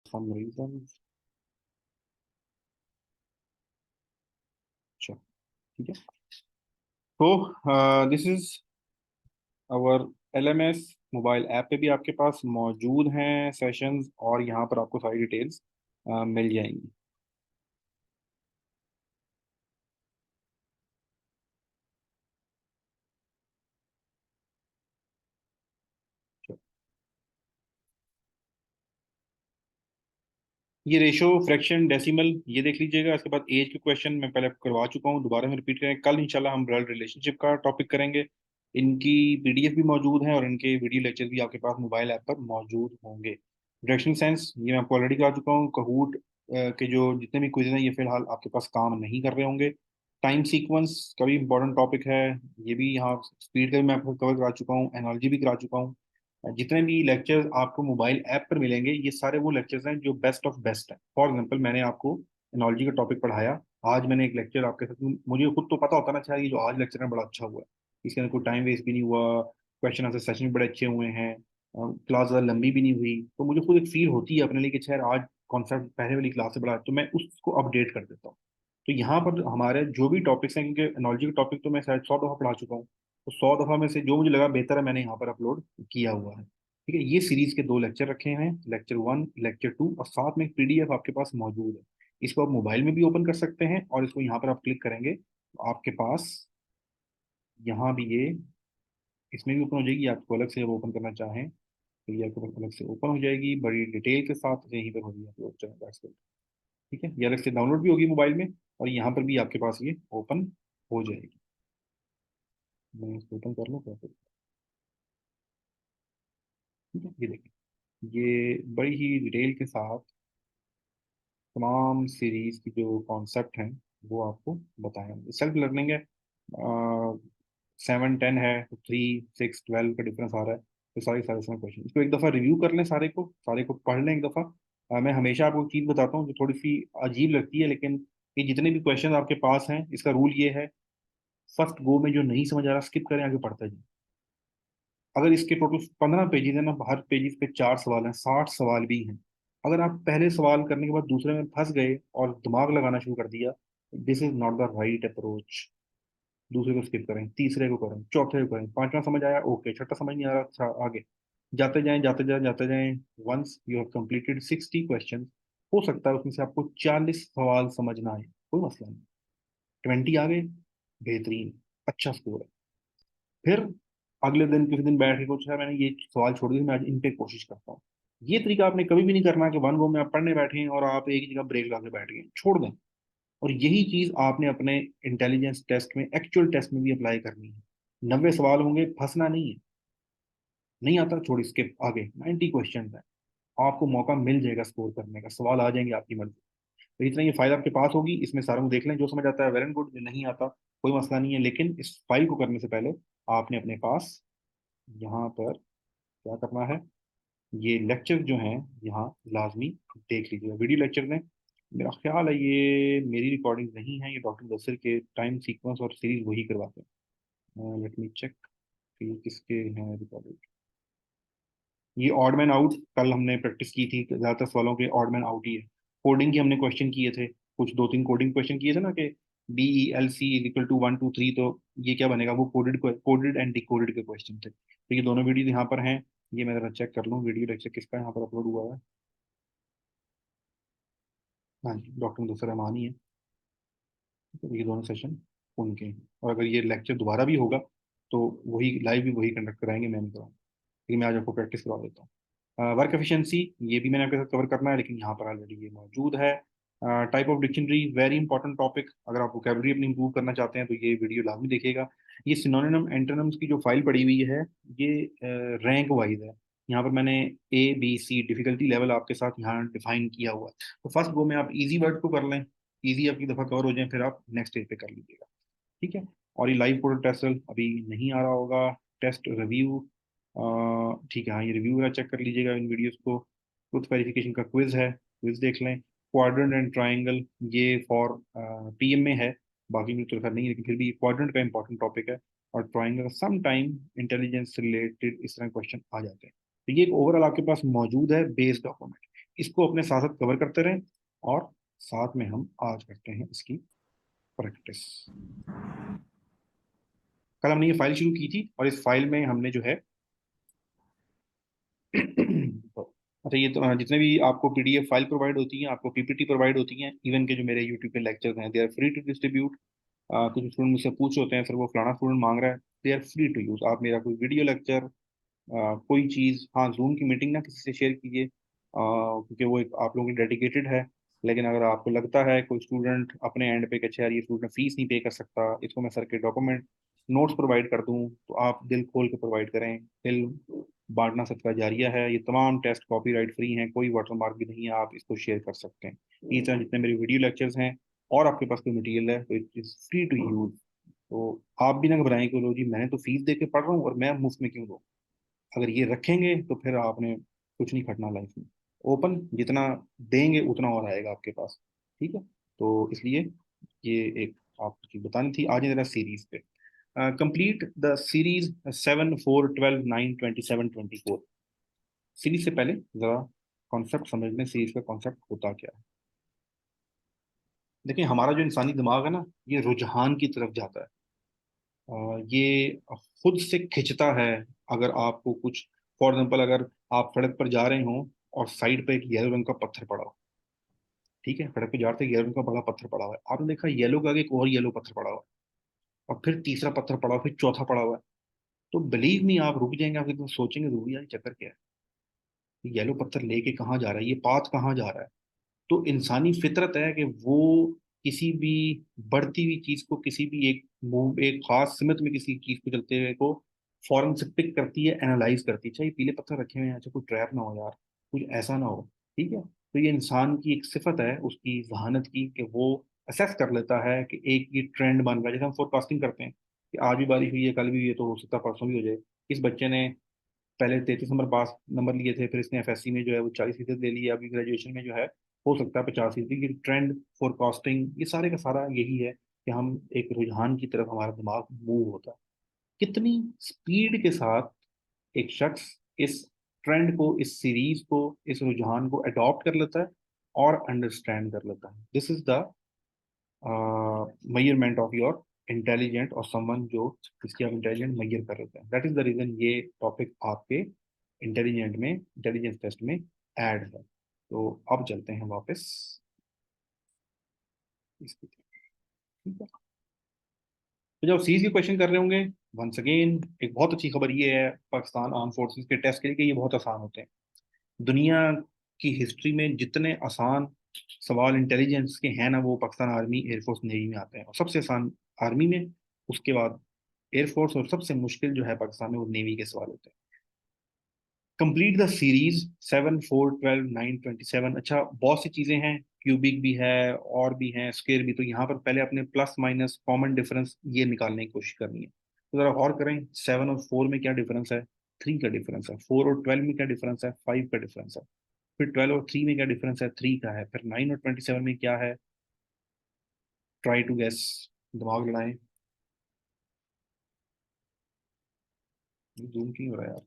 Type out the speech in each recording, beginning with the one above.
some reasons। अच्छा, ठीक है। तो this is our LMS mobile app पे भी आपके पास मौजूद हैं सेशंस, और यहाँ पर आपको सारी डिटेल्स मिल जाएंगी। ये रेशो, फ्रैक्शन, डेसिमल ये देख लीजिएगा। इसके बाद एज के क्वेश्चन मैं पहले आपको करवा चुका हूँ, दोबारा में रिपीट करें। कल इंशाल्लाह हम ब्लड रिलेशनशिप का टॉपिक करेंगे। इनकी PDF भी मौजूद है और इनके वीडियो लेक्चर भी आपके पास मोबाइल ऐप पर मौजूद होंगे। डायरेक्शनल सेंस ये मैं आपको ऑलरेडी करा चुका हूँ। कहूट के जो जितने भी क्विज हैं ये फिलहाल आपके पास काम नहीं कर रहे होंगे। टाइम सीक्वेंस का भी इंपॉर्टेंट टॉपिक है, ये भी यहाँ स्पीड का भी मैं आपको कवर करा चुका हूँ, एनर्जी भी करा चुका हूँ। जितने भी लेक्चर्स आपको मोबाइल ऐप पर मिलेंगे ये सारे वो लेक्चर्स हैं जो बेस्ट ऑफ बेस्ट हैं। फॉर एग्जांपल मैंने आपको एनोलॉजी का टॉपिक पढ़ाया, आज मैंने एक लेक्चर आपके साथ, मुझे खुद तो पता होता ना, अच्छा ये जो आज लेक्चर है बड़ा अच्छा हुआ है, इसके अंदर कोई टाइम वेस्ट भी नहीं हुआ, क्वेश्चन आंसर सेशन भी बड़े अच्छे हुए हैं, क्लास ज़्यादा लंबी भी नहीं हुई, तो मुझे खुद एक फील होती है अपने लिए कि अच्छा यार आज कॉन्सेप्ट पहले वाली क्लास से बड़ा है, तो मैं उसको अपडेट कर देता हूँ। तो यहाँ पर हमारे जो भी टॉपिक्स हैं, क्योंकि एनोलॉजी का टॉपिक तो मैं शायद 100 दफ़ा पढ़ा चुका हूँ, तो 100 दफ़ा में से जो मुझे लगा बेहतर है मैंने यहाँ पर अपलोड किया हुआ है। ठीक है, ये सीरीज के दो लेक्चर रखे हैं, लेक्चर 1 लेक्चर 2, और साथ में एक PDF आपके पास मौजूद है। इसको आप मोबाइल में भी ओपन कर सकते हैं, और इसको यहाँ पर आप क्लिक करेंगे तो आपके पास यहाँ भी ये इसमें भी ओपन हो जाएगी। आपको अलग से जब ओपन करना चाहें तो ये आपके पास अलग से ओपन हो जाएगी बड़ी डिटेल के साथ, यहीं पर होगी आपको ठीक है। ये अलग से डाउनलोड भी होगी मोबाइल में, और यहाँ पर भी आपके पास ये ओपन हो जाएगी। मैं इसको ओपन कर लूँ क्या? ठीक है, ये देखिए, ये बड़ी ही डिटेल के साथ तमाम सीरीज की जो कॉन्सेप्ट हैं वो आपको बताएंगे। सेल्फ लर्निंग है, 7 10 है, तो 3 6 12 का डिफरेंस आ रहा है। तो सारे सारे इसमें क्वेश्चन, इसको एक दफ़ा रिव्यू कर लें, सारे को पढ़ लें एक दफ़ा। मैं हमेशा आपको एक चीज़ बताता हूँ जो थोड़ी सी अजीब लगती है, लेकिन ये जितने भी क्वेश्चन आपके पास हैं इसका रूल ये है, फर्स्ट गो में जो नहीं समझ आ रहा स्किप करें, आगे पढ़ते जाएं। अगर इसके टोटल 15 पेजेस हैं ना, हर पेजेस पे 4 सवाल हैं, 60 सवाल भी हैं। अगर आप पहले सवाल करने के बाद दूसरे में फंस गए और दिमाग लगाना शुरू कर दिया, this is not the right approach. दूसरे को स्किप करें, तीसरे को करें, चौथे को करें, पांचवा समझ आया ओके, छठा समझ नहीं आ रहा, अच्छा आगे जाते जाएं जाते जाएं जाते जाएं। Once you have completed 60 question, हो सकता है उसमें से आपको 40 सवाल समझ ना आए, कोई मसला नहीं। 20 आ गए, बेहतरीन, अच्छा स्कोर है। फिर अगले दिन किसी दिन बैठ के कुछ है मैंने ये सवाल छोड़ दिए, मैं आज इन पे कोशिश करता हूँ। ये तरीका आपने कभी भी नहीं करना कि वन गो में आप पढ़ने बैठे हैं और आप एक ही जगह ब्रेक लगा के बैठ गए, छोड़ दें। और यही चीज आपने अपने इंटेलिजेंस टेस्ट में, एक्चुअल टेस्ट में भी अप्लाई करनी है। 90 सवाल होंगे, फंसना नहीं है। नहीं आता छोड़, स्किप, आगे 90 क्वेश्चन है, आपको मौका मिल जाएगा स्कोर करने का, सवाल आ जाएंगे आपकी मर्जी। तो इतना ये फाइल आपके पास होगी, इसमें सारों को देख लें, जो समझ आता है वेल एंड गुड, जो नहीं आता कोई मसला नहीं है। लेकिन इस फाइल को करने से पहले आपने अपने पास यहाँ पर क्या करना है, ये लेक्चर जो हैं यहाँ लाजमी देख लीजिएगा। वीडियो लेक्चर में मेरा ख्याल है ये मेरी रिकॉर्डिंग नहीं है, ये डॉक्टर दसर के टाइम सीक्वेंस और सीरीज वही करवाते हैं। लेट मी चेक कि किसके हैं रिकॉर्डिंग। ये ऑड मैन आउट कल हमने प्रैक्टिस की थी, ज़्यादातर सवालों के ऑड मैन आउट ही है। कोडिंग के हमने क्वेश्चन किए थे, कुछ 2 3 कोडिंग क्वेश्चन किए थे ना, कि DELC = 1 2 3, तो ये क्या बनेगा, वो कोडेड एंड डिकोडेड के क्वेश्चन थे। तो ये दोनों वीडियो यहाँ पर हैं। ये मैं जरा चेक कर लूँ वीडियो लेक्चर किसका यहाँ पर अपलोड हुआ है। हाँ जी, डॉक्टर मुदस्सिर रहमान ही है। तो ये दोनों सेशन उनके हैं, और अगर ये लेक्चर दोबारा भी होगा तो वही लाइव भी वही कंडक्ट कराएंगे, मैं नहीं कराऊंगा, लेकिन मैं आज आपको प्रैक्टिस करवा देता हूँ। वर्क एफिशिएंसी ये भी मैंने आपके साथ कवर करना है, लेकिन यहाँ पर ऑलरेडी ये मौजूद है। Type of dictionary, very important topic, अगर आप वोकेबलरी अपनी इंप्रूव करना चाहते हैं तो ये वीडियो लाजमी देखिएगा। ये सिनोनिम एंटोनिम्स की जो फाइल पड़ी हुई है, ये रैंक वाइज है। यहाँ पर मैंने ABC डिफिकल्टी लेवल आपके साथ यहाँ डिफाइन किया हुआ है। तो फर्स्ट गो में आप इजी वर्ड को कर लें, इजी आपकी दफ़ा कवर हो जाए, फिर आप नेक्स्ट स्टेज पे कर लीजिएगा। ठीक है। और ये लाइव कोड टेस्ट अभी नहीं आ रहा होगा, टेस्ट रिव्यू, ठीक है, हाँ ये रिव्यू है, चेक कर लीजिएगा इन वीडियोस को। ट्रुथ वेरिफिकेशन का क्विज है, क्विज देख लें। क्वाड्रेंट एंड ट्राइंगल ये फॉर PM में है, बाकी में तो खैर नहीं है, लेकिन फिर भी क्वाड्रेंट का इंपॉर्टेंट टॉपिक है। और ट्राइंगल सम टाइम इंटेलिजेंस से रिलेटेड इस तरह क्वेश्चन आ जाते हैं। तो ये एक ओवरऑल आपके पास मौजूद है बेस डॉक्यूमेंट। इसको अपने साथ साथ कवर करते रहें, और साथ में हम आज करते हैं इसकी प्रैक्टिस। कल हमने ये फाइल शुरू की थी, और इस फाइल में हमने जो है अच्छा, ये तो जितने भी आपको पीडीएफ फाइल प्रोवाइड होती हैं, आपको पीपीटी प्रोवाइड होती हैं, इवन के जो मेरे यूट्यूब पे लेक्चर्स हैं, they are free to distribute. कुछ स्टूडेंट मुझसे पूछ होते हैं, सर वो फलाना स्टूडेंट मांग रहा है, they are free to use. आप मेरा कोई वीडियो लेक्चर, कोई चीज़, हाँ जूम की मीटिंग ना किसी से शेयर कीजिए, क्योंकि वो एक आप लोगों की डेडिकेटेड है। लेकिन अगर आपको लगता है कोई स्टूडेंट अपने एंड पे कि अच्छा यार ये स्टूडेंट फीस नहीं पे कर सकता, इसको मैं सर के डॉक्यूमेंट नोट्स प्रोवाइड कर दूं, तो आप दिल खोल के प्रोवाइड करें। दिल बांटना सदका जारिया है। ये तमाम टेस्ट कॉपीराइट फ्री हैं, कोई वाटरमार्क भी नहीं है, आप इसको शेयर कर सकते हैं। इस तरह जितने मेरे वीडियो लेक्चर्स हैं, और आपके पास कोई मटेरियल है, तो it is free to use. तो आप भी ना घबराएं कि लो जी मैंने तो फीस दे के पढ़ रहा हूँ और मैं मुफ्त में क्यों दूँ। अगर ये रखेंगे तो फिर आपने कुछ नहीं खटना लाइफ में। ओपन जितना देंगे उतना और आएगा आपके पास। ठीक है, तो इसलिए ये एक आपको चीज बतानी थी। आज जरा सीरीज पे कंप्लीट द सीरीज 7, 4, 12, 9, 27, 27, 24। सीरीज से पहले जरा कॉन्सेप्ट समझ लें, सीरीज का कॉन्सेप्ट होता क्या है। देखिए हमारा जो इंसानी दिमाग है ना, ये रुझान की तरफ जाता है। ये खुद से खिंचता है। अगर आपको कुछ, फॉर एग्जाम्पल, अगर आप सड़क पर जा रहे हो और साइड पे एक येलो रंग का पत्थर पड़ा हो, ठीक है, सड़क पे जाते येलो रंग का बड़ा पत्थर पड़ा हुआ है, आपने देखा येलो का आगे एक और येलो पत्थर पड़ा हुआ है, और फिर तीसरा पत्थर पड़ा हुआ, फिर चौथा पड़ा हुआ है, तो बिलीव मी आप रुक जाएंगे, आप एकदम सोचेंगे रूबी यार ये चक्कर क्या है, येलो पत्थर लेके कहाँ जा रहा है, ये पाथ कहाँ जा रहा है। तो इंसानी फितरत है कि वो किसी भी बढ़ती हुई चीज को, किसी भी एक मूव, एक खास सिमत में किसी चीज को चलते हुए को फौरन से पिक करती है, एनालाइज करती है, अच्छा ये पीले पत्थर रखे हुए हैं, अच्छा कोई ट्रैप ना हो यार, कुछ ऐसा ना हो। ठीक है, तो ये इंसान की एक सिफत है उसकी जहानत की, कि वो असेस कर लेता है कि एक ये ट्रेंड बन रहा है। जैसे हम फोरकास्टिंग करते हैं कि आज भी बारिश हुई है, कल भी हुई है, तो हो सकता है परसों भी हो जाए। इस बच्चे ने पहले 33 नंबर पास नंबर लिए थे, फिर इसने एफएससी में जो है वो 40% ले लिया, अभी ग्रेजुएशन में जो है हो सकता है 50%। की ट्रेंड फोरकास्टिंग, ये सारे का सारा यही है कि हम एक रुझान की तरफ हमारा दिमाग मूव होता है। कितनी स्पीड के साथ एक शख्स इस ट्रेंड को, इस सीरीज को, इस रुझान को अडॉप्ट कर लेता है और अंडरस्टैंड कर लेता है। This is the measurement of your intelligent, और समवन जो जिसकी आप इंटेलिजेंट मेजर कर लेते हैं। दैट इज द रीजन ये टॉपिक आपके इंटेलिजेंट में, इंटेलिजेंस टेस्ट में ऐड है। तो अब चलते हैं वापस इसकी तरफ। ठीक है, तो जब सीरीज के क्वेश्चन कर रहे होंगे, वंस अगेन एक बहुत अच्छी खबर ये है पाकिस्तान आर्म फोर्सेस के टेस्ट के लिए कि ये बहुत आसान होते हैं। दुनिया की हिस्ट्री में जितने आसान सवाल इंटेलिजेंस के हैं ना, वो पाकिस्तान आर्मी, एयरफोर्स, नेवी में आते हैं, और सबसे आसान आर्मी में, उसके बाद एयरफोर्स, और सबसे मुश्किल जो है पाकिस्तान में वो नेवी के सवाल होते हैं। Complete the series 7, 4, 12, 9, 27। अच्छा बहुत सी चीजें हैं, क्यूबिक भी है और भी हैं, स्क्वायर भी। तो यहाँ पर पहले अपने प्लस माइनस कॉमन डिफरेंस ये निकालने की कोशिश करनी है। तो जरा गौर करें, 7 और 4 में क्या डिफरेंस है, 3 का डिफरेंस है। 4 और 12 में क्या डिफरेंस है, 5 का डिफरेंस है। फिर 12 और 3 में क्या डिफरेंस है, 3 का है। फिर 9 और 27 में क्या है, ट्राई टू गेस, दिमाग लड़ाएं। जूम क्यों हो रहा है यार।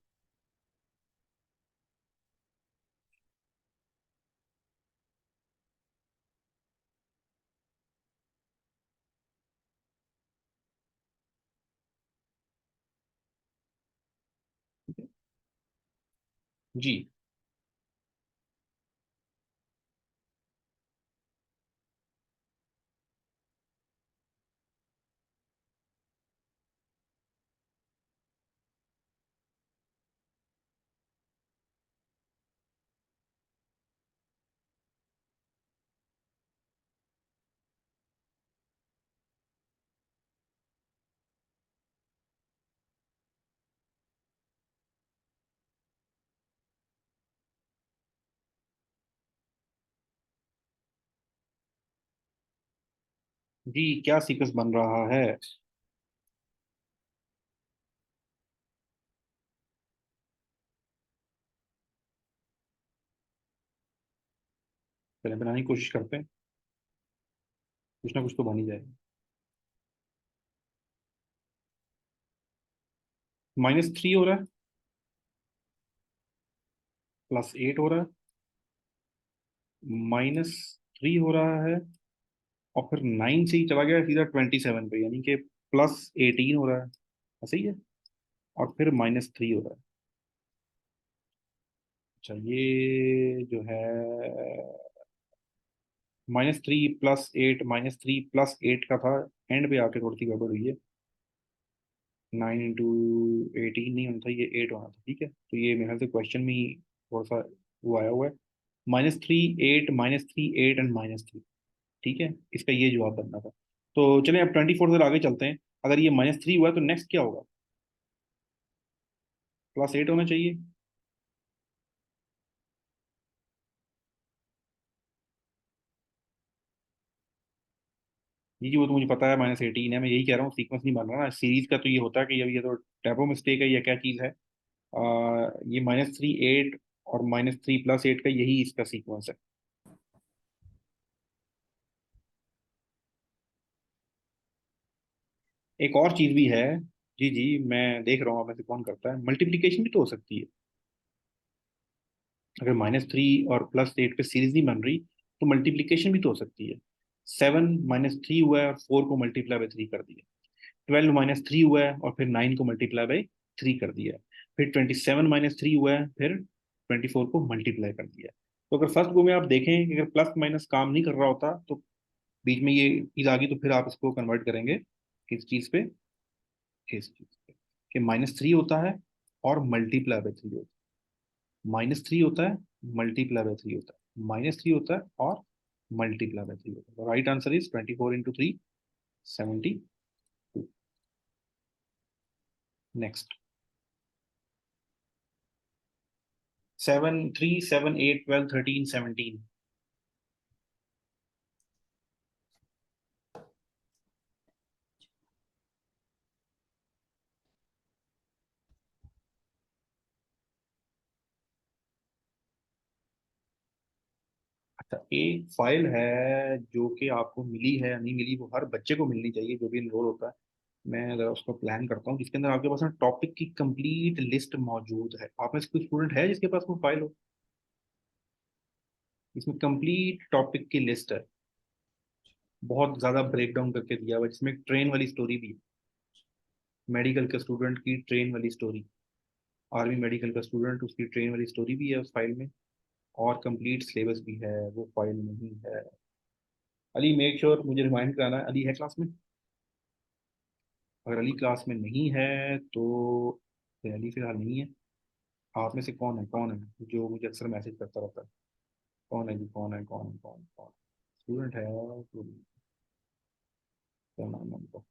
जी जी, क्या सीक्वेंस बन रहा है। पहले बनाने की कोशिश करते हैं, कुछ ना कुछ तो बन ही जाएगा। -3 हो रहा है, +8 हो रहा है, -3 हो रहा है, और फिर 9 से ही चला गया सीधा 27 पे, यानी कि +18 हो रहा है, ऐसे ही है। और फिर -3 हो रहा है। अच्छा, ये जो है -3 + 8, -3 + 8 का था, एंड पे आके थोड़ी सी गड़बड़ हुई है। 9 × 18 नहीं होना था, ये 8 होना था, ठीक है। तो ये मेरे ख्याल से क्वेश्चन में ही थोड़ा सा वो आया हुआ है। -3 8, -3 8 एंड -3, ठीक है, इसका ये जवाब बनना था। तो चलें अब 24 से आगे चलते हैं। अगर ये -3 हुआ है तो नेक्स्ट क्या होगा? +8 होना चाहिए। जी जी, वो तो मुझे पता है, -18 है। मैं यही कह रहा हूँ, सीक्वेंस नहीं बन रहा ना सीरीज का। तो ये होता है कि ये तो टैपो मिस्टेक है या क्या चीज़ है। ये -3 8 और -3 + 8 का यही इसका सीक्वेंस है। एक और चीज़ भी है। जी जी, मैं देख रहा हूँ आप में से कौन करता है। मल्टीप्लीकेशन भी तो हो सकती है। अगर -3 और +8 पे सीरीज नहीं बन रही, तो मल्टीप्लीकेशन भी तो हो सकती है। 7 -3 हुआ है और 4 को ×3 कर दिया। 12 -3 हुआ है और फिर 9 को ×3 कर दिया। फिर 27 -3 हुआ है, फिर 24 को मल्टीप्लाई कर दिया। तो अगर फर्स्ट गो में आप देखें कि अगर प्लस माइनस काम नहीं कर रहा होता, तो बीच में ये चीज आ गई, तो फिर आप इसको कन्वर्ट करेंगे किस चीज पे? इस चीज पे कि -3 होता है और ×3 होता है। -3 होता है, ×3 होता है, -3 होता है और ×3 होता है। Right answer is 24 × 3, 72। नेक्स्ट। 7 3 7 8 12 13 17। अच्छा, एक फाइल है जो कि आपको मिली है या नहीं मिली, वो हर बच्चे को मिलनी चाहिए जो भी इनरोल होता है। मैं जरा उसको प्लान करता हूँ, जिसके अंदर आपके पास ना टॉपिक की कंप्लीट लिस्ट मौजूद है। आप में से कोई स्टूडेंट है जिसके पास वो फाइल हो? इसमें कंप्लीट टॉपिक की लिस्ट है, बहुत ज्यादा ब्रेक डाउन करके दिया हुआ है, जिसमें ट्रेन वाली स्टोरी भी है। मेडिकल के स्टूडेंट की ट्रेन वाली स्टोरी, आर्मी मेडिकल का स्टूडेंट, उसकी ट्रेन वाली स्टोरी भी है उस फाइल में। और कंप्लीट सिलेबस भी है वो फाइल में ही है। अली, मेक श्योर मुझे रिमाइंड कराना है, अली है क्लास में? अगर अली क्लास में नहीं है तो फिर अली फिलहाल नहीं है। आप में से कौन है जो मुझे अक्सर मैसेज करता रहता है? कौन है जी, कौन है, कौन है, कौन कौन स्टूडेंट है? तो क्या नाम है उनका?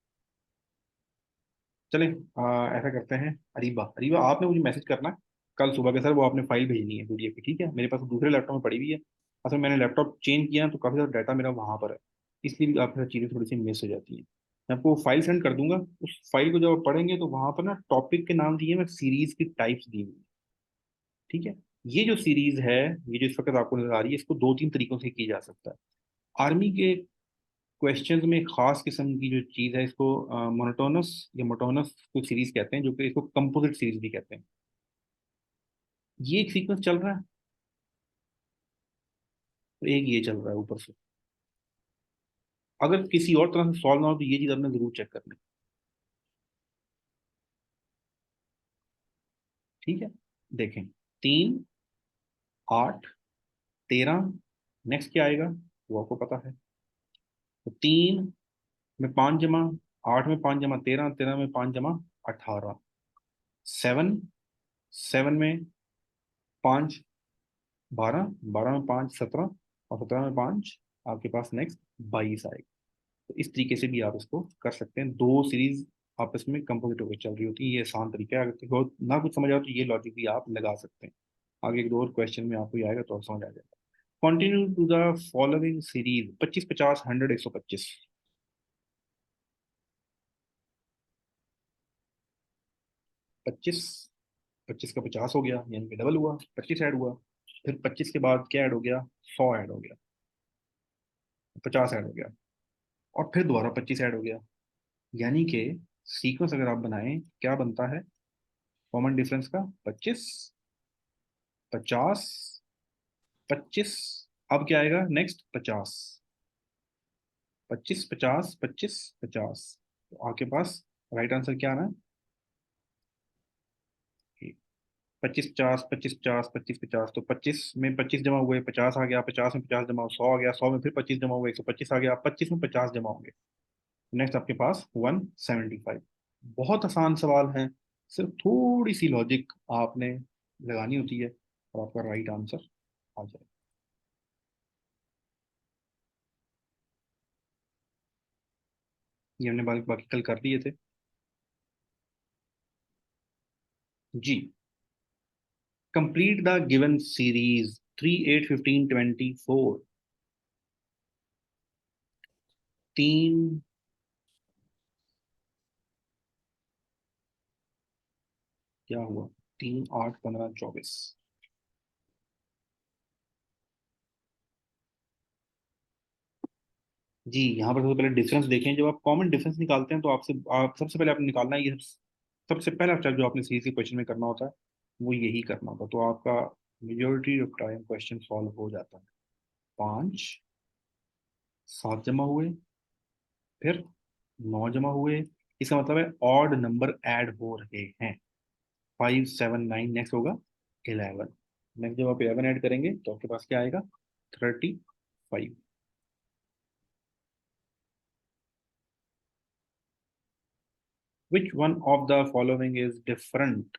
चलें, ऐसा करते हैं। अरीबा, अरीबा आपने मुझे मैसेज करना है कल सुबह के। सर वो आपने फाइल भेजनी है पीडीएफ की, ठीक है। मेरे पास दूसरे लैपटॉप में पड़ी हुई है। असल में मैंने लैपटॉप चेंज किया है, तो काफ़ी सारा डाटा मेरा वहाँ पर है, इसलिए भी आपकी चीज़ें थोड़ी सी मिस हो जाती हैं। मैं आपको फाइल सेंड कर दूंगा। उस फाइल को जब आप पढ़ेंगे तो वहाँ पर ना टॉपिक के नाम दिए हैं, सीरीज की टाइप्स दी हुई हैं, ठीक है। ये जो सीरीज है, ये जो इस वक्त आपको नजर आ रही है, इसको दो तीन तरीकों से की जा सकता है। आर्मी के क्वेश्चंस में खास किस्म की जो चीज़ है, इसको मोनोटोनस या मोटोनस को सीरीज कहते हैं, जो कि इसको कंपोजिट सीरीज भी कहते हैं। ये एक सीक्वेंस चल रहा है, और एक ये चल रहा है ऊपर से। अगर किसी और तरह से सॉल्व ना हो तो ये चीज़ आपने जरूर चेक करनी, ठीक है। देखें, 3 8 13, नेक्स्ट क्या आएगा वो आपको पता है। तो 3 में 5 जमा, 8 में 5 जमा 13, 13 में 5 जमा 18, 7 7 में 5 12, 12 में 5 17, और 17 में 5 आपके पास नेक्स्ट 22 आएगा। तो इस तरीके से भी आप इसको कर सकते हैं। दो सीरीज आपस में कंपोजिट होकर चल रही होती है, ये आसान तरीका है। अगर किसी को ना कुछ समझ आओ तो ये लॉजिक भी आप लगा सकते हैं। आगे एक दो और क्वेश्चन में आपको ये आएगा तो आप समझ आ जाएगा। Continue to the following series, 25 50 100 125। 25, 25 का 50 हो गया, यानी कि डबल हुआ, 25 ऐड हुआ। फिर 25 के बाद क्या ऐड हो गया? 100 ऐड हो गया, 50 ऐड हो गया, और फिर दोबारा 25 ऐड हो गया। यानी कि सीक्वेंस अगर आप बनाएं, क्या बनता है कॉमन डिफरेंस का? 25 50 25 अब क्या आएगा नेक्स्ट? 50, 25, 50, 25, 50। तो आपके पास राइट आंसर क्या आना है? 25, 50, 25, 50, 25, 50। तो 25 में 25 जमा हुए, 50 आ गया, 50 में 50 जमा हुआ, 100 आ गया, 100 में फिर 25 जमा हुए, 125 आ गया, 25 में 50 जमा होंगे। नेक्स्ट आपके पास 175। बहुत आसान सवाल है, सिर्फ थोड़ी सी लॉजिक आपने लगानी होती है और आपका राइट आंसर आ जाए। ये हमने बाकी बाकी कल कर दिए थे। जी। Complete the given series 3, 8, 15, 24। तीन, क्या हुआ? 3, 8, 15, 24। जी, यहाँ पर सबसे पहले डिफरेंस देखें। जब आप कॉमन डिफरेंस निकालते हैं तो आप सबसे पहले आपने निकालना है, ये सबसे पहला स्टेप जो आपने सीरीज के क्वेश्चन में करना होता है वो यही करना होता है। तो आपका majority of time question solve हो जाता है। 5, 7 जमा हुए, फिर 9 जमा हुए। इसका मतलब है ऑड नंबर ऐड हो रहे हैं। 5, 7, 9, नेक्स्ट होगा 11। नेक्स्ट जब आप 11 ऐड करेंगे तो आपके पास क्या आएगा? 35। Which one of the following is different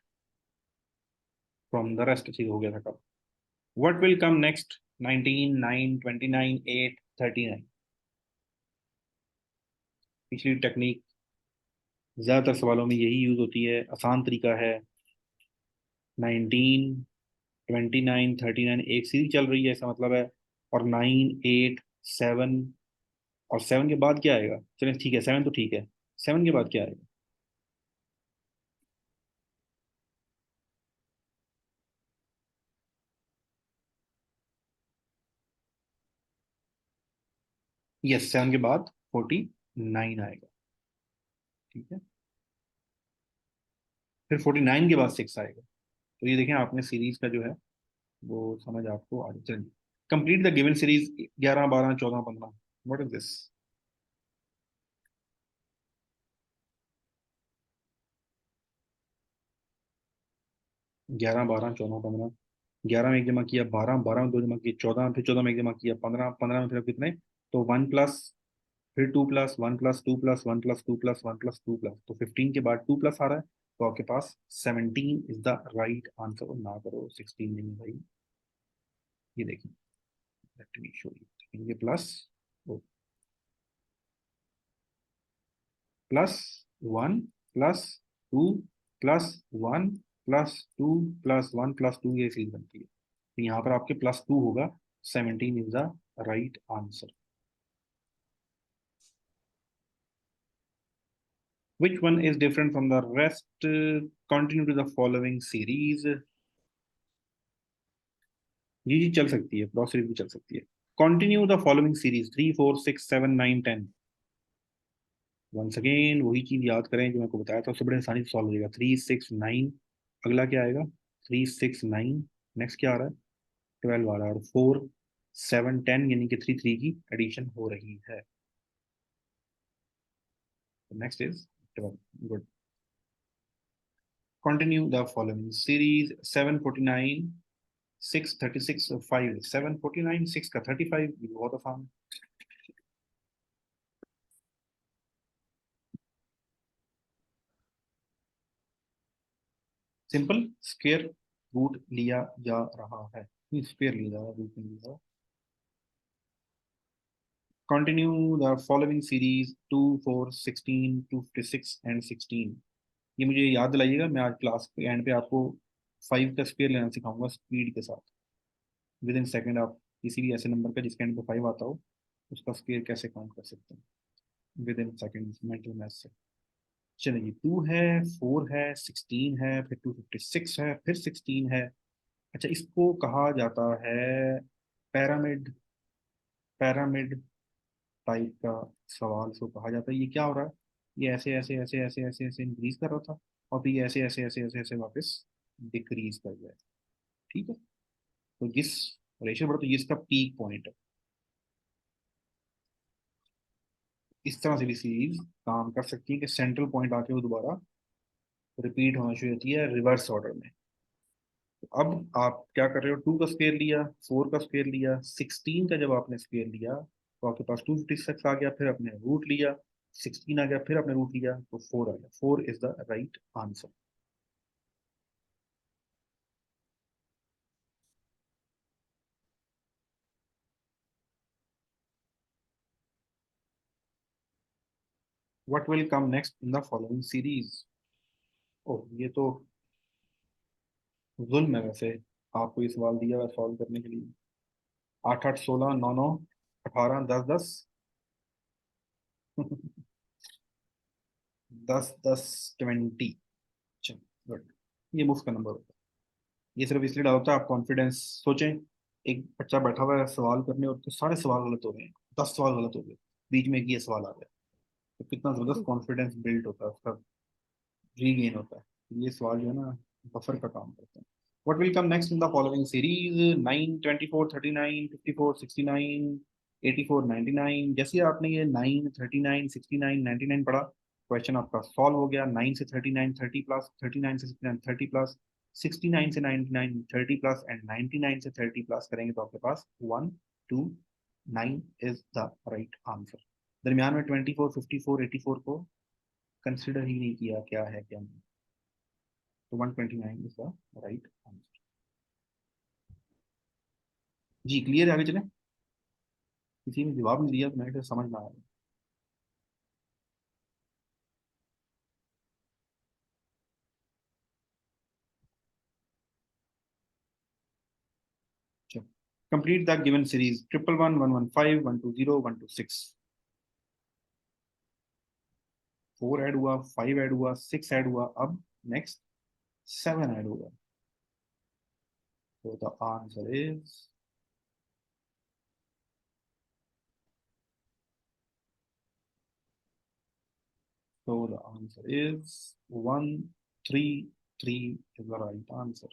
from the rest? चीज हो गया था कब? What will come next? 19, 9, 29, 8, 39। पिछली टेक्निक ज्यादातर सवालों में यही यूज होती है, आसान तरीका है। 19, 29, 39 एक सीरीज चल रही है, ऐसा मतलब है। और 9, 8, 7, और 7 के बाद क्या आएगा? चलिए ठीक है, 7 तो ठीक है। 7 के बाद क्या आएगा? यस, 7 के बाद 49 आएगा। ठीक है, फिर 49 के बाद 6 आएगा। तो ये देखें, आपने सीरीज का जो है वो समझ आपको आ रही। चलिए, complete the given series 11, 12, 14, 15। What is this? 11, 12, 14, 15। 11 में एक जमा किया, 12, 12 में दो जमा किए, 14, फिर 14 में एक जमा किया, 15, 15 में फिर कितने? तो 1 प्लस, फिर 2 plus, 1 plus 2 plus 1 plus 2 plus 1 plus 2 plus, तो 15 के बाद 2 प्लस आ रहा है। तो आपके पास 17 इज द राइट आंसर। ना करो, 16 नहीं भाई। ये देखिए, लेट मी शो यू। ये plus, plus 1 plus 2 plus 1 plus 2 plus 1 plus 2, ये चीज बनती है। तो यहाँ पर आपके प्लस 2 होगा। 17 is the right answer. Which one is different from the rest? Continue to the following series. जी चल सकती है, क्रॉस सीरीज भी चल सकती है। Continue the following series 3, 4, 6, 7, 9, 10। Once again वही चीज याद करें जो मैं को बताया था, उससे बड़े आसानी से सॉल्व हो जाएगा। 3, 6, 9। अगला क्या आएगा? 3, 6, 9। नेक्स्ट क्या आ रहा है? 12 आ रहा है। और 4, 7, 10, यानी कि 3, 3 की एडिशन हो रही है। Next is 12। Good. Continue the following series 749, 636, 5, 749, 6 का 35, ये बहुत आसान। सिंपल, स्क्वायर रूट लिया जा रहा है, स्क्वायर लिया जा रहा है, रूट नहीं लिया जा रहा। Continue the following series 2, 4, 16, 256 and 16। ये मुझे याद दिलाइएगा, मैं आज क्लास के एंड पे आपको 5 का स्क्वायर लेना सिखाऊंगा स्पीड के साथ। विद इन सेकेंड आप किसी भी ऐसे नंबर का जिसके एंड पे 5 आता हो उसका स्क्वायर कैसे काउंट कर सकते हैं with in second, mental math से। चलिए, 2 है, 4 है, 16 है, फिर 256 है, फिर 16 है। अच्छा, इसको कहा जाता है पैरामिड। पैरामिड टाइप का सवाल इसको कहा जाता है। ये क्या हो रहा है? ये ऐसे ऐसे ऐसे ऐसे ऐसे ऐसे इंक्रीज कर रहा था, और फिर ये ऐसे ऐसे ऐसे ऐसे ऐसे वापस डिक्रीज कर गया है। ठीक है, तो जिस रेशियो बढ़ा तो ये इसका पीक पॉइंट है। इस तरह से भी सीरीज काम कर सकती है कि सेंट्रल पॉइंट आके वो दोबारा रिपीट होना शुरू होती है रिवर्स ऑर्डर में। तो अब आप क्या कर रहे हो, 2 का स्क्वायर लिया, 4 का स्क्वायर लिया, 16 का जब आपने स्क्वायर लिया तो आपके पास 256 आ गया, फिर आपने रूट लिया, 16 आ गया, फिर आपने रूट लिया तो 4 आ गया। 4 is the right answer. What will come next in the following series. ओह, ये तो जुल्म है वैसे, आपको ये सवाल दिया है सॉल्व करने के लिए। 8 8 16 9 9 18 10 10 10 10 20। चलो गुड। ये मुफ्त का नंबर होता है, ये सिर्फ इसलिए डालता है आप कॉन्फिडेंस। सोचें, एक बच्चा बैठा हुआ है सवाल करने और उसके सारे सवाल गलत हो गए, 10 सवाल गलत हो गए, बीच में एक ये सवाल आ गया, तो कितना जबरदस्त कॉन्फिडेंस बिल्ड होता है उसका, रीगेन होता है। ये सवाल जो है ना, बफर का काम करते हैं। What will come next in the following series? 9 24 39 54 69 84 99। जैसे ही आपने ये 9 39 69 99 पढ़ा, क्वेश्चन आपका सॉल्व हो गया। 9 से 39 30 प्लस, 39 से 69 30 प्लस, 69 से 99 30 प्लस एंड 99 से 30 प्लस करेंगे तो आपके पास 1 2 9 इज द राइट आंसर। दरमियान में 24 54 84 को कंसिडर ही नहीं किया क्या है क्या नहीं। तो 129 इज द राइट आंसर। जी क्लियर है, आगे चलें। किसी ने जवाब नहीं दिया तो मैंने कहा समझ ना आया। चलो, complete the given series. 111 115 120 126। 4 add हुआ, 5 ऐड हुआ, 6 ऐड हुआ, अब नेक्स्ट 7 ऐड हुआ। तो the answer is, so the answer is 133 is the right answer.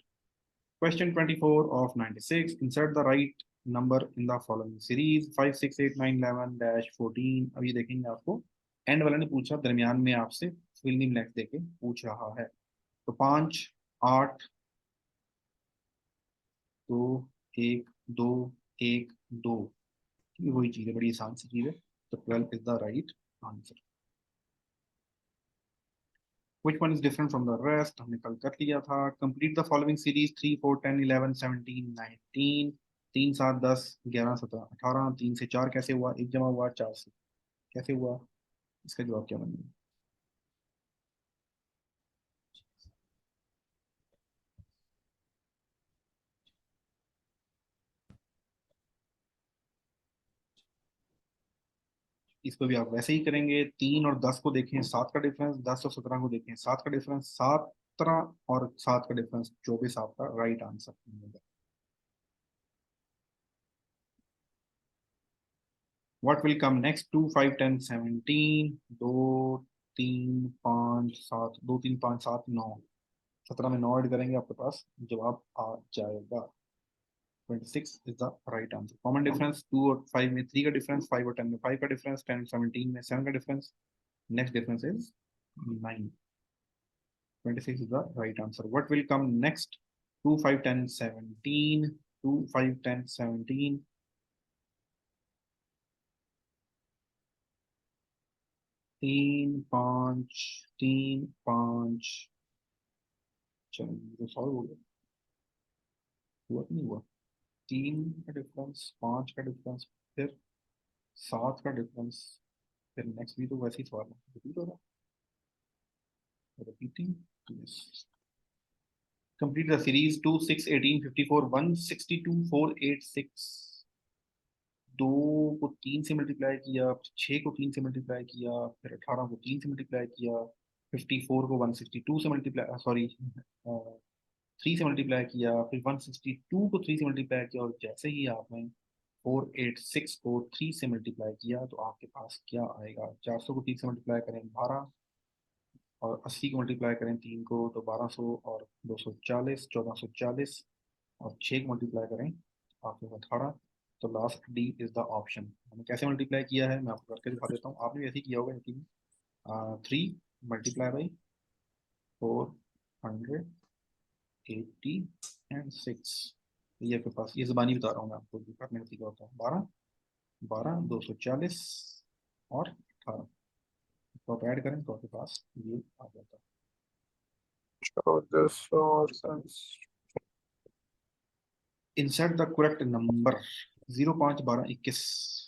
Question 24 of 96. Insert the right number in the following series 5 6 8 9 11 dash 14। अब ये देखेंगे आपको एंड वाला ने पूछा, दरमियान में आपसे फिल इन ब्लैंक्स देके पूछ रहा है। तो 5 8 2 1 2 1 2, ये वही चीज है, बड़ी आसान सी चीज है। तो 12 is the right answer. Which one is different from the rest, हमने कल कर लिया था। Complete the following series 3 4 10 11 17 19। 3 7 10 11 17 18। 3 से 4 कैसे हुआ, एक जमा हुआ 4 से कैसे हुआ, इसका जवाब क्या बनेगा। इसको भी आप वैसे ही करेंगे। 3 और 10 को देखें 7 का डिफरेंस, 10 और 17 को देखें 7 का डिफरेंस, 17 और 7 का डिफरेंस 24 आपका राइट आंसर मिलेगा। What will come next. 2 5 10 17। 2 3 5 7, 2 3 5 7 9। 17 में 9 ऐड करेंगे आपके पास जवाब आ जाएगा। 26 is the right answer. Common difference 2 और 5 में 3 का डिफरेंस, 5 और 10 में 5 का डिफरेंस, 10 और 17 में 7 का difference. Next difference is 9। 26 is the right answer. What will come next? 2 5 10 17। 2 5 10 17। 3 5 3 5। चलो ये सॉल्व हो गया, हुआ कि नहीं हुआ। 3 का डिफरेंस, 5 का डिफरेंस, फिर 7 का डिफरेंस, फिर नेक्स्ट भी तो वैसे ही सवाल है, रिपीट हो रहा है, रिपीटिंग। Complete the series 2 6 18 54 162 486। 2 को 3 से मल्टीप्लाई किया, फिर 6 को 3 से मल्टीप्लाई किया, फिर 18 को 3 से मल्टीप्लाई किया, 54 को 162 से मल्टीप्लाई, सॉरी 3 से मल्टीप्लाई किया, फिर 162 को 3 से मल्टीप्लाई किया, और जैसे ही आपने 486 को 3 से मल्टीप्लाई किया तो आपके पास क्या आएगा। 400 को 3 से मल्टीप्लाई करें 12, और 80 को मल्टीप्लाई करें 3 को तो 1200, और 240 1440, और 6 को मल्टीप्लाई करें आपके पास 18, तो last D is the option. हमने कैसे मल्टीप्लाई किया है मैं आपको करके दिखा देता हूँ, आपने भी ऐसे ही किया होगा यकीन। 3 × 480 एंड 6, ये आपके पास, ये ज़बानी बता रहा हूँ मैं आपको जो करने का तरीका होता है। 12 12 240 और 18, तो आप ऐड करें तो आपके पास ये आ जाता है। 1400 और insert the correct number. 0 5 12 21।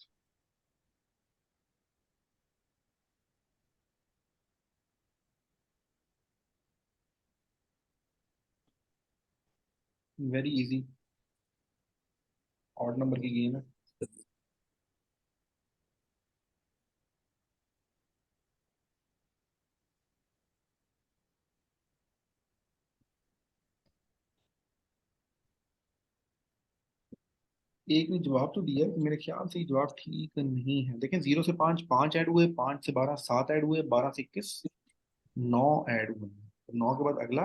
Very easy, odd number की गेम है। एक ने जवाब तो दिया है, मेरे ख्याल से ये जवाब ठीक नहीं है। देखें, 0 से 5 5 ऐड हुए, 5 से 12 7 ऐड हुए, 12 से 21 9 ऐड हुए, तो 9 के बाद अगला,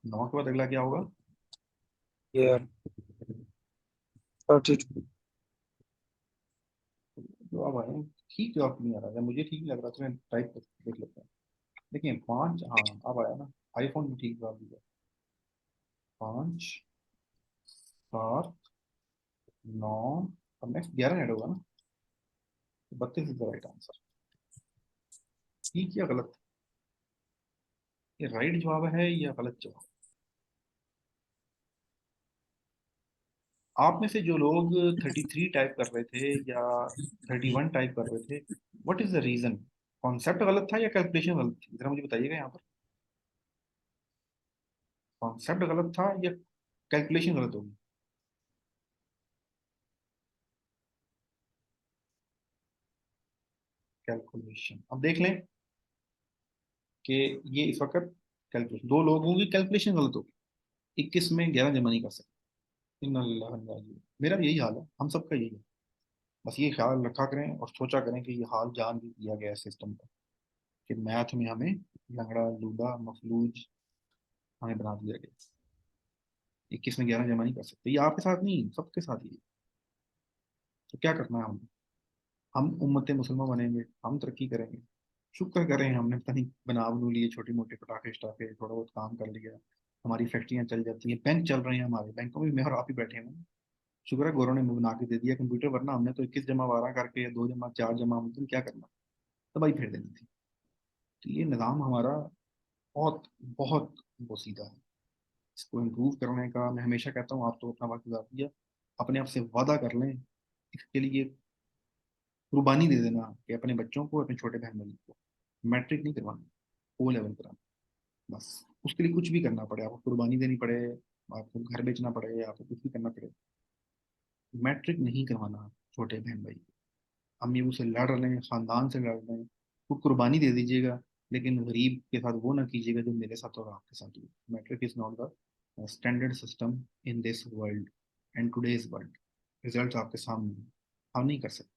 9 के बाद अगला क्या होगा? ये 32। जवाब आया ठीक, जवाब नहीं आ रहा है, मुझे ठीक नहीं लग रहा, तो मैं टाइप कर देख लेता हूँ। देखिए 5, हाँ अब आया ना, आईफोन में ठीक जवाब दिया। 5 7 9, अब नेक्स्ट 11 ऐड होगा ना, तो 32 इज द राइट आंसर। ठीक या गलत? ये राइट जवाब है या गलत जवाब? आप में से जो लोग 33 टाइप कर रहे थे या 31 टाइप कर रहे थे, what is the reason? Concept गलत था या कैलकुलेशन गलत थी, जरा मुझे बताइएगा यहाँ पर। कॉन्सेप्ट गलत था या कैलकुलेशन गलत होगी? कैलकुलेशन। अब देख लें कि ये इस वक्त कैलकुलेशन, दो लोग होंगे, कैलकुलेशन गलत होगी, 21 में 11 जमा नहीं कर सकते। इन्ना लिल्लाहि व इन्ना इलैहि राजिऊन। मेरा भी यही हाल है, हम सबका यही है। बस ये ख्याल रखा करें और सोचा करें कि ये हाल जान भी दिया गया है सिस्टम का, कि मैथ में हमें लंगड़ा लूला मफलूज हमें बना दिया गया। 21 में 11 जमा नहीं कर सकते, ये आपके साथ नहीं, सबके साथ ही है। तो क्या करना है हमें? हम उम्मत मुसलमान बनेंगे, हम तरक्की करेंगे। शुक्र करें हमने पता नहीं बना बनू लिए छोटे मोटे पटाखे शटाखे, थोड़ा बहुत काम कर लिया, हमारी फैक्ट्रियां चल जाती हैं, बैंक चल रहे हैं, हमारे बैंकों में मैं और आप ही बैठे हैं। शुक्र है गौरव ने मुंह बना के दे दिया कंप्यूटर, वरना हमने तो 21 जमा 12 करके 2 जमा 4 जमा मतलब क्या करना, तबाही फेर देनी थी। तो ये निज़ाम हमारा बहुत बहुत बोसीदा है। इसको इम्प्रूव करने का मैं हमेशा कहता हूँ, आप तो अपना वक्त गुजार दिया, अपने आप से वादा कर लें, इसके लिए कुर्बानी दे देना कि अपने बच्चों को, अपने छोटे बहन भाई को मैट्रिक नहीं करवाना, O लेवल कराना। बस उसके लिए कुछ भी करना पड़े, आपको कुर्बानी देनी पड़े, आपको घर बेचना पड़े, आपको कुछ भी करना पड़े, मैट्रिक नहीं करवाना छोटे बहन भाई। अम्मी से लड़ रहे हैं, खानदान से लड़ रहे हैं, वो कुर्बानी दे दीजिएगा, लेकिन गरीब के साथ वो ना कीजिएगा जो मेरे साथ और आपके साथ हुआ। Matric is not the standard system in this world and today's world. Result आपके सामने हैं, हम नहीं कर सकते।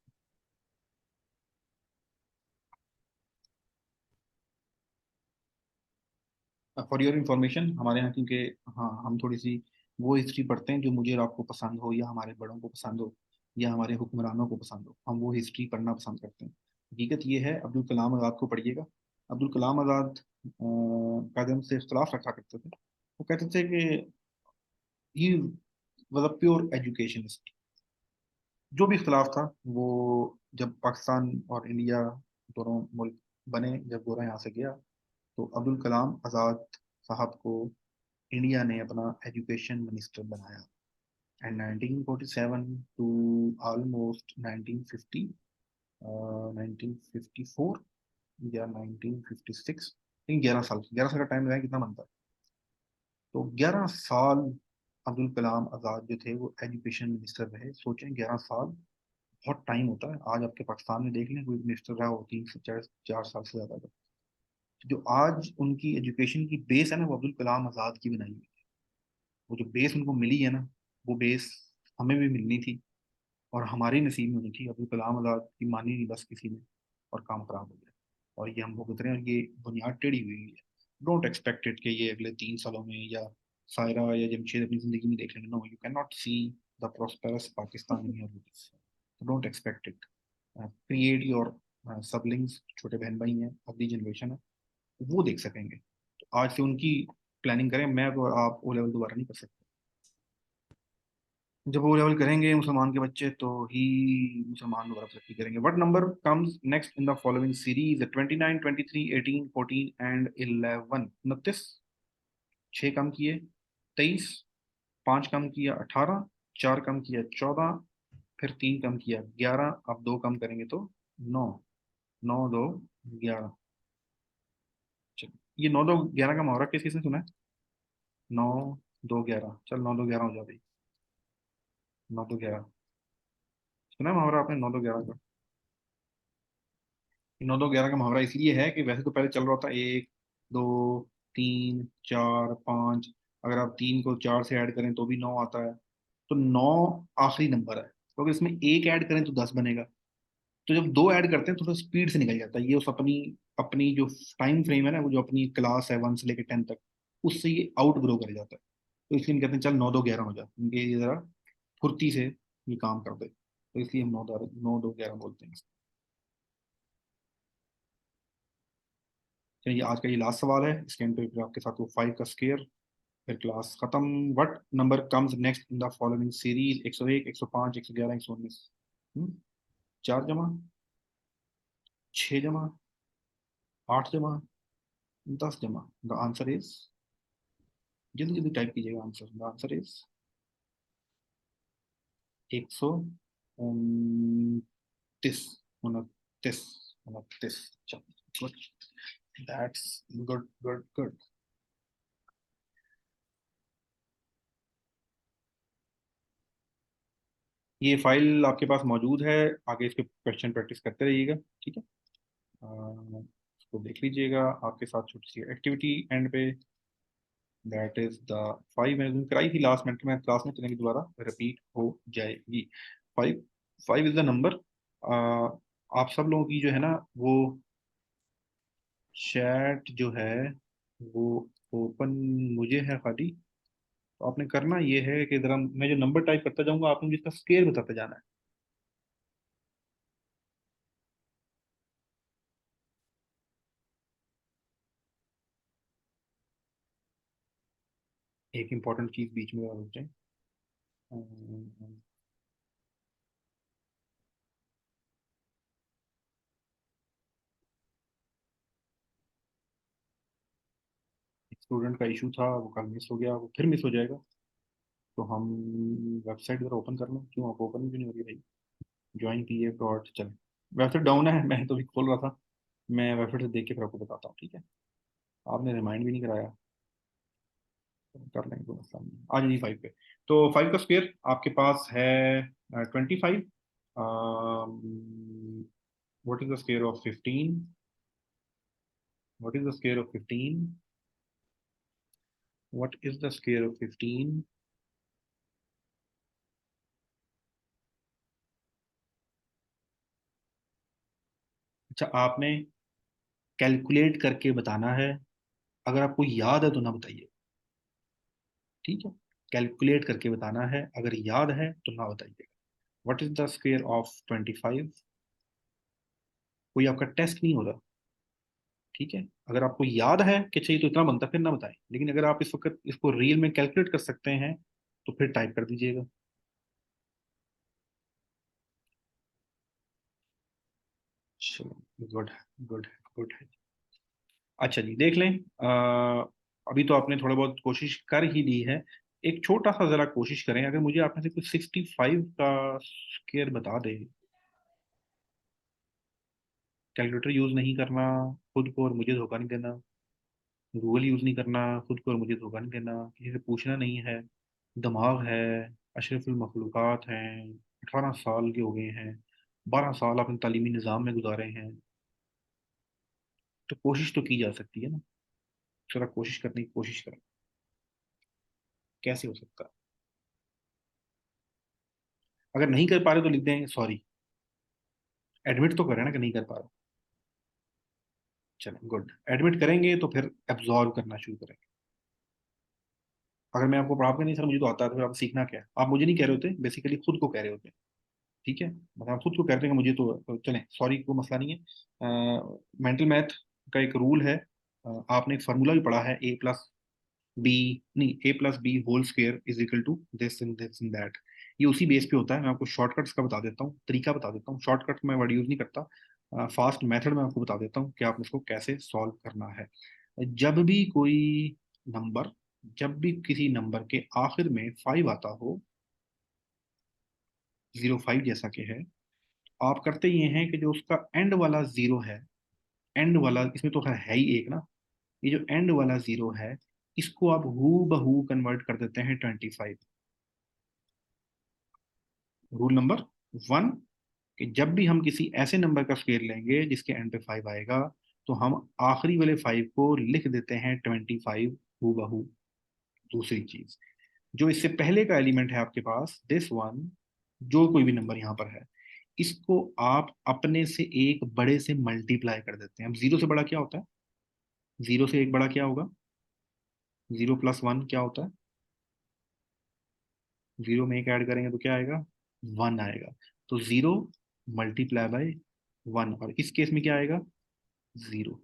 फॉर योर इंफॉर्मेशन, हमारे यहाँ क्योंकि, हाँ, हम थोड़ी सी वो हिस्ट्री पढ़ते हैं जो मुझे और आपको पसंद हो, या हमारे बड़ों को पसंद हो, या हमारे हुक्मरानों को पसंद हो, हम वो हिस्ट्री पढ़ना पसंद करते हैं। हकीकत ये है, अब्दुल कलाम आज़ाद को पढ़िएगा। अब्दुल कलाम आज़ाद कायदे से इख्तलाफ रखा करते थे। वो कहते थे कि he was a pure educationist. जो भी इख्तलाफ था वो, जब पाकिस्तान और इंडिया दोनों मुल्क बने, जब गोरा यहाँ से गया, तो अब्दुल कलाम आज़ाद साहब को इंडिया ने अपना एजुकेशन मिनिस्टर बनाया। एंड 1947 टू ऑलमोस्ट 1950, 1954 या 1956, लेकिन 11 साल, 11 साल का टाइम लगाया, कितना बनता है? तो 11 साल अब्दुल कलाम आज़ाद जो थे वो एजुकेशन मिनिस्टर रहे। सोचें, 11 साल बहुत टाइम होता है। आज आपके पाकिस्तान में देख लें, कोई मिनिस्टर रहा हो 3 से 4 साल से ज़्यादा का, जो आज उनकी एजुकेशन की बेस है ना, वो अब्दुल कलाम आज़ाद की बनाई हुई है। वो जो बेस उनको मिली है ना, वो बेस हमें भी मिलनी थी, और हमारे नसीब में नहीं थी। अब्दुल कलाम आज़ाद की मानी नहीं बस किसी ने, और काम खराब हो गया, और ये हम भुगत रहे हैं, और ये बुनियाद टेढ़ी हुई है। डोंट एक्सपेक्ट इट कि ये अगले 3 सालों में या सायरा या जमशेद अपनी जिंदगी में देख लेंगे। No, you can not see the prosperous Pakistani है, don't expect it. Create your siblings, छोटे बहन भाई हैं, अगली जनरेशन है, वो देख सकेंगे। तो आज से उनकी प्लानिंग करें। मैं तो आप ओ लेवल दोबारा नहीं कर सकते। जब वो लेवल करेंगे मुसलमान के बच्चे तो ही मुसलमान दोबारा तरक्की करेंगे। What number comes next in the following series? 29, 23, 18, 14 and 11। 29, 6 कम किए 23, 5 कम किया 18, 4 कम किया 14, फिर 3 कम किया 11, अब 2 कम करेंगे तो 9। 9 2 11। चलो, ये 9 2 11 का मुहावरा किस किसने सुना है? 9 2 11, चल 9 2 11 हो जाए भाई। 9 2 11 सुना है मुहावरा आपने? 9 2 11 का। 9 2 11 का मुहावरा इसलिए है कि वैसे तो पहले चल रहा था 1 2 3 4 5, अगर आप 3 को 4 से ऐड करें तो भी 9 आता है। तो 9 आखिरी नंबर है, तो अगर इसमें एक ऐड करें तो 10 बनेगा। तो जब दो ऐड करते हैं थोड़ा स्पीड से निकल जाता है ये, उस अपनी अपनी जो टाइम फ्रेम है ना, वो जो अपनी क्लास है 1 से लेकर 10 तक, उससे ये आउट ग्रो कर जाता है। तो इसलिए हम कहते हैं चल 9 2 11 हो जाए, इनके ये जरा फुर्ती से ये काम कर दे, तो इसलिए हम 9 2 11 बोलते हैं। चलिए, आज का ये लास्ट सवाल है, इसके एंड पे फिर आपके साथ वो 5 का स्केयर, फिर क्लास खत्म। What number comes next in the following series? 101, 105, 111, 119। 4 जमा 6 जमा 8 जमा 10 जमा। द आंसर इज, जल्दी जल्दी टाइप कीजिएगा आंसर। The answer is 129, 29, 29। चलो, दैट्स गुड गुड गुड। ये फाइल आपके पास मौजूद है, आगे इसके क्वेश्चन प्रैक्टिस करते रहिएगा, ठीक है? इसको देख लीजिएगा, आपके साथ छोटी सी एक्टिविटी एंड पे, दैट इज द 5 मैंने कराई थी लास्ट मिनट में, क्लास में चलेंगे दोबारा, रिपीट हो जाएगी। 5, 5 इज द नंबर। आप सब लोगों की जो है ना वो चैट जो है वो ओपन मुझे है खाली। तो आपने करना ये है कि जरा मैं जो नंबर टाइप करता जाऊंगा, आपने मुझे इसका स्केयर बताते जाना है। एक इंपॉर्टेंट चीज बीच में और हो जाए। स्टूडेंट का इशू था, वो कल मिस हो गया, वो फिर मिस हो जाएगा। तो हम वेबसाइट जरा ओपन कर लें। क्यों आप ओपन भी नहीं हो रही भाई? ज्वाइन पी एफ डॉट, चल वेबसाइट डाउन है, मैं तो अभी खोल रहा था। मैं वेबसाइट से देख के फिर आपको बताता हूँ, ठीक है? आपने रिमाइंड भी नहीं कराया। तो कर लेंगे, कोई मसला नहीं। आ जाइए 5 पे। तो 5 का स्क्वायर आपके पास है 25। What is the square of 15? What is the square of 15? What is the square of 15? अच्छा, आपने कैलकुलेट करके बताना है। अगर आपको याद है तो ना बताइए, ठीक है? कैलकुलेट करके बताना है, अगर याद है तो ना बताइए। What is the square of 25? कोई आपका टेस्ट नहीं हो रहा, ठीक है? अगर आपको याद है कि चाहिए तो इतना बनता, फिर ना बताएं। लेकिन अगर आप इस वक्त इसको रियल में कैलकुलेट कर सकते हैं तो फिर टाइप कर दीजिएगा। चलो, गुड गुड गुड है। अच्छा जी, देख लें। अभी तो आपने थोड़ा बहुत कोशिश कर ही ली है। एक छोटा सा जरा कोशिश करें, अगर मुझे आप में से कुछ 65 का स्क्वायर बता दे। कैलकुलेटर यूज नहीं करना, खुद को और मुझे धोखा नहीं देना। गूगल यूज नहीं करना, खुद को और मुझे धोखा नहीं देना। किसी से पूछना नहीं है। दिमाग है, अशरफुल मखलूक़ात हैं। 18 साल के हो गए हैं, 12 साल अपने तालीमी निज़ाम में गुजारे हैं। तो कोशिश तो की जा सकती है ना? जरा कोशिश करने की कोशिश करें। कैसे हो सकता है? अगर नहीं कर पा रहे तो लिख दें सॉरी। एडमिट तो करें ना कि नहीं कर पा रहे। चलें, गुड। एडमिट करेंगे तो फिर एब्जॉर्व करना शुरू करेंगे। अगर मैं आपको पढ़ाऊंगा नहीं सर मुझे तो आता है, तो फिर आप सीखना क्या है? आप मुझे नहीं कह रहे होते, बेसिकली खुद को कह रहे होते। ठीक है, मतलब आप खुद को कहते हैं कि मुझे तो चलें, सॉरी, कोई मसला नहीं है। मेंटल मैथ का एक रूल है। आपने एक फार्मूला भी पढ़ा है, ए प्लस बी, नहीं, A plus B whole square is equal to this in that. ये उसी बेस पे होता है। मैं आपको शॉर्टकट्स का बता देता हूँ, तरीका बता देता हूँ। शॉर्टकट मैं वर्ड यूज नहीं करता, फास्ट मेथड में आपको बता देता हूँ कि आपने इसको कैसे सॉल्व करना है। जब भी कोई नंबर, जब भी किसी नंबर के आखिर में 5 आता हो, 05 जैसा कि है, आप करते ये हैं कि जो उसका एंड वाला जीरो है, एंड वाला इसमें तो है ही एक ना, ये जो एंड वाला जीरो है, इसको आप हू बहू कन्वर्ट कर देते हैं 25। रूल नंबर 1, कि जब भी हम किसी ऐसे नंबर का स्क्वायर लेंगे जिसके एंड पे 5 आएगा, तो हम आखिरी वाले 5 को लिख देते हैं 25 हू बहू। दूसरी चीज, जो इससे पहले का एलिमेंट है आपके पास, दिस वन, जो कोई भी नंबर यहाँ पर है, इसको आप अपने से एक बड़े से मल्टीप्लाई कर देते हैं। अब जीरो से बड़ा क्या होता है? जीरो से एक बड़ा क्या होगा? जीरो प्लस वन क्या होता है? जीरो में एक ऐड करेंगे तो क्या आएगा? 1 आएगा। तो जीरो मल्टीप्लाई बाय 1, और इस केस में क्या आएगा? जीरो।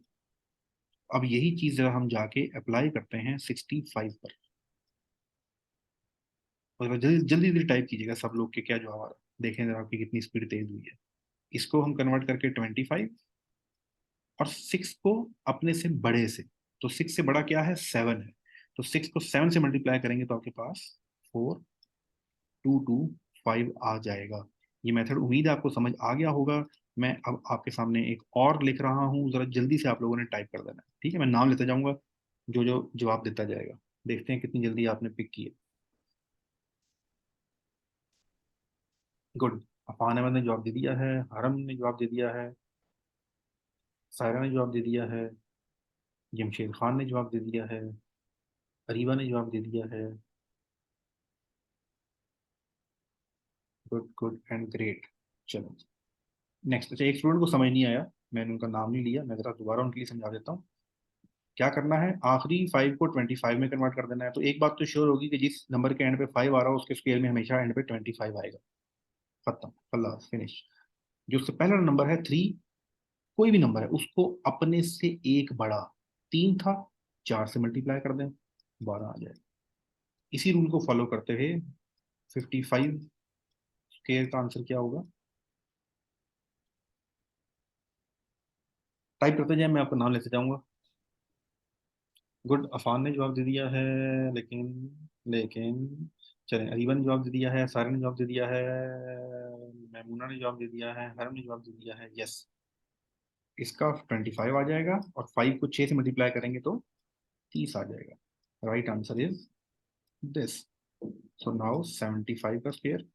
अब यही चीज जरा हम जाके अप्लाई करते हैं 65 पर। और जल्दी जल्दी जल्दी टाइप कीजिएगा सब लोग के क्या जवाब आ रहा है, देखें जरा आपकी कितनी स्पीड तेज हुई है। इसको हम कन्वर्ट करके 25, और 6 को अपने से बड़े से, तो 6 से बड़ा क्या है? 7 है। तो 6 को 7 से मल्टीप्लाई करेंगे तो आपके पास 4225 आ जाएगा। ये मेथड उम्मीद है आपको समझ आ गया होगा। मैं अब आपके सामने एक और लिख रहा हूँ, जरा जल्दी से आप लोगों ने टाइप कर देना है, ठीक है? मैं नाम लेता जाऊंगा, जो जो जवाब देता जाएगा, देखते हैं कितनी जल्दी आपने पिक किए। गुड। अफान अहमद ने जवाब दे दिया है, हरम ने जवाब दे दिया है, सायरा ने जवाब दे दिया है, जमशेद खान ने जवाब दे दिया है, अरीबा ने जवाब दे दिया है। Good good and great. चलो नेक्स्ट। अच्छा, एक स्टूडेंट को समझ नहीं आया, मैंने उनका नाम नहीं लिया, मैं जरा दोबारा उनके लिए समझा देता हूँ। क्या करना है, आखिरी 5 को 25 में कन्वर्ट कर देना है। तो एक बात तो श्योर होगी कि जिस नंबर के एंड पे 5 आ रहा हो उसके स्केल में हमेशा एंड पे 25 आएगा। खत्म, खल्लास, फिनिश। जो उससे पहला नंबर है 3, कोई भी नंबर है उसको अपने से एक बड़ा, 3 था, 4 से मल्टीप्लाई कर दें, 12 आ जाएगा। इसी रूल को फॉलो करते हुए 55 स्केयर का आंसर क्या होगा? टाइप करते जाए, मैं आपका नाम लेते जाऊंगा। गुड, अफान ने जवाब दे दिया है, लेकिन लेकिन चलें, अरीबन ने जवाब दे दिया है, सारे ने जवाब दे दिया है, मैमूना ने जवाब दे दिया है, हरम ने जवाब दे दिया है। यस, इसका 25 आ जाएगा, और 5 को 6 से मल्टीप्लाई करेंगे तो 30 आ जाएगा। Right answer is this. So now 75 का स्क्वायर,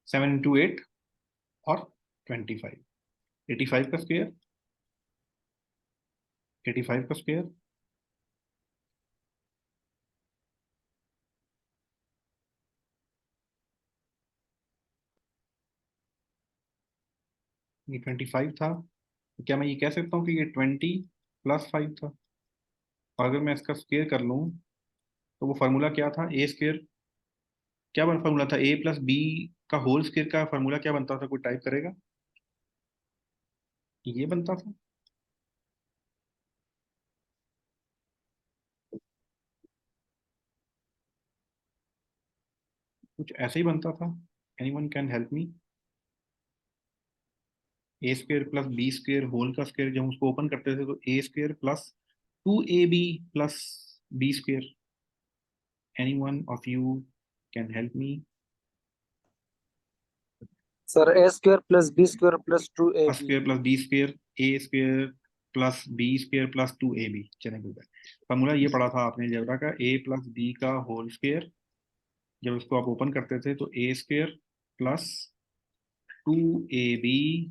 7 into 8 और 25, 85 का स्क्वायर, 85 का स्क्वायर, ये 25 था, तो क्या मैं ये कह सकता हूँ कि ये 20 + 5 था? और अगर मैं इसका स्क्वायर कर लूँ, तो वो फार्मूला क्या था? ए स्क्वायर, क्या बन फार्मूला था? ए प्लस बी का होल स्क्वायर का फार्मूला क्या बनता था? कोई टाइप करेगा? ये बनता था, कुछ ऐसे ही बनता था। Anyone can help me? A square plus B square whole का स्क्वायर, जब हम उसको ओपन करते थे तो A square plus 2ab plus B square. Anyone of you can help me? Sir A square plus B square plus two A a B square plus B square, A square plus B square plus 2ab। चलें good. Formula ये पढ़ा था आपने algebra का, A plus B का whole square, जब उसको आप ओपन करते थे तो A square plus 2ab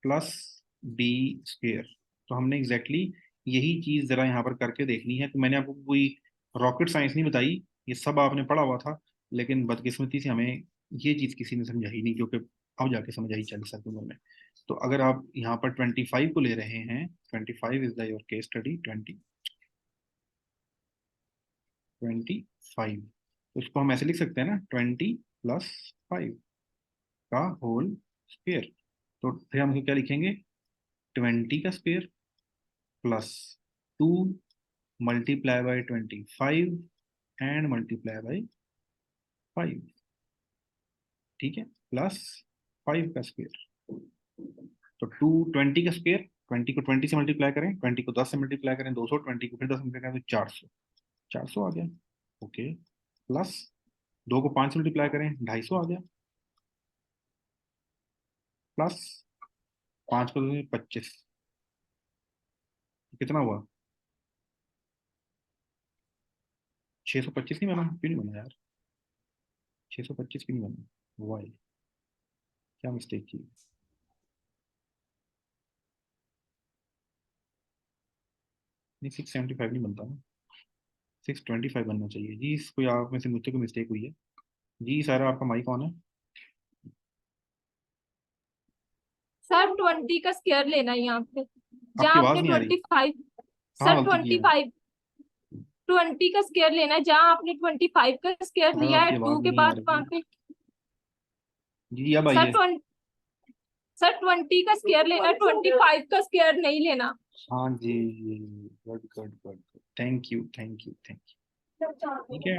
plus B square. तो हमने एग्जैक्टली यही चीज जरा यहाँ पर करके देखनी है। तो मैंने आपको कोई रॉकेट साइंस नहीं बताई, ये सब आपने पढ़ा हुआ था। लेकिन बदकिस्मती से हमें ये चीज़ किसी ने समझाई नहीं, क्योंकि अब जाके समझ आई 40 साल की उम्र में। तो अगर आप यहाँ पर 25 को ले रहे हैं, 25 is the your case study, 25, तो उसको हम ऐसे लिख सकते हैं ना, 20 + 5 का होल स्क्वेयर। तो फिर हम क्या लिखेंगे, 20 का square +2 multiply by 25 and multiply by 5, ठीक है, +5 का स्क्वेयर। तो 20 का स्क्वेयर, 20 को 20 से मल्टीप्लाई करें, 20 को 10 से मल्टीप्लाई करें 200, 20 को फिर 10 से मल्टीप्लाई करें तो 400, 400 आ गया। ओके, प्लस 2 को 5 से मल्टीप्लाई करें 250 आ गया, प्लस 5 को 25, कितना हुआ, 625 नहीं बना, क्यों नहीं बना यार, 625 क्यों नहीं बना, वाई, क्या मिस्टेक की, नहीं 675 नहीं बनता ना, 625 बनना चाहिए जी। कोई आप में से मुझसे कोई मिस्टेक हुई है जी। सर आपका माइक ऑन है। सर 20 का स्क्वायर लेना है यहाँ पे, आपकी जहाँ आवाज आपने नहीं आ रही, 25, कहाँ सर गलती की है, 25, 20 का स्क्वायर लेना है, जहाँ आपने 25 का स्क्वायर सर लिया है आपकी आवाज 2 के नहीं आ बाद रही वहां पे। जी, अब सर आइए। 20, सर 20 का स्क्वायर लेना है, 25 का स्क्वायर नहीं लेना। हाँ जी, good good good, thank you thank you thank you, ठीक है।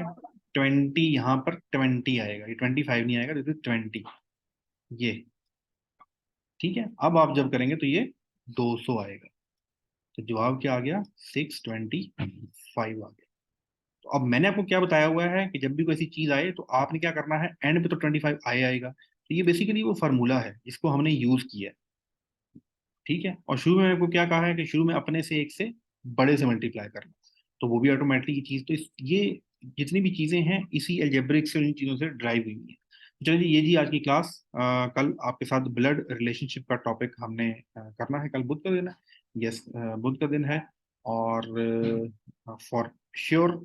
20 यहाँ पर 20 आएगा, ये 25 नहीं आएगा, दिस इज 20, ये ठीक है। अब आप जब करेंगे तो ये 200 आएगा, तो जवाब क्या आ गया, 625 आ गया। तो अब मैंने आपको क्या बताया हुआ है कि जब भी कोई ऐसी चीज आए तो आपने क्या करना है, एंड पे तो 25 आएगा। तो ये बेसिकली वो फार्मूला है जिसको हमने यूज किया है, ठीक है। और शुरू में आपको क्या कहा है कि शुरू में अपने से एक से बड़े से मल्टीप्लाई करना, तो वो भी ऑटोमेटिकली ये चीज, तो ये जितनी भी चीजें हैं इसी एल्जेब्रिक से, इन चीजों से ड्राइव हुई है। तो चलिए ये जी आज की क्लास। कल आपके साथ ब्लड रिलेशनशिप का टॉपिक हमने करना है, कल बुध का दिन है, यस बुध का दिन है। और फॉर श्योर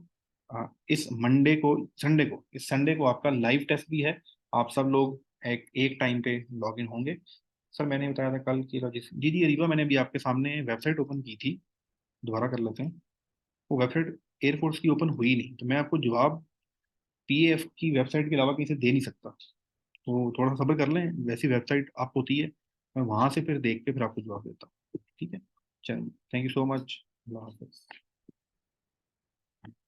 इस मंडे को, संडे को, इस संडे को आपका लाइव टेस्ट भी है। आप सब लोग एक एक टाइम पे लॉग इन होंगे। सर मैंने बताया था कल की रजिस्टर, जी जी अरीबा, मैंने भी आपके सामने वेबसाइट ओपन की थी, दोबारा कर लेते हैं। वो वेबसाइट एयरफोर्स की ओपन हुई नहीं, तो मैं आपको जवाब पीएफ की वेबसाइट के अलावा कहीं से दे नहीं सकता, तो थोड़ा सा सब्र कर लें, वैसी वेबसाइट आप होती है, मैं वहां से फिर देख के फिर आपको जवाब देता हूँ, ठीक है। चलिए, थैंक यू सो मच, अल्लाह हाफिज़।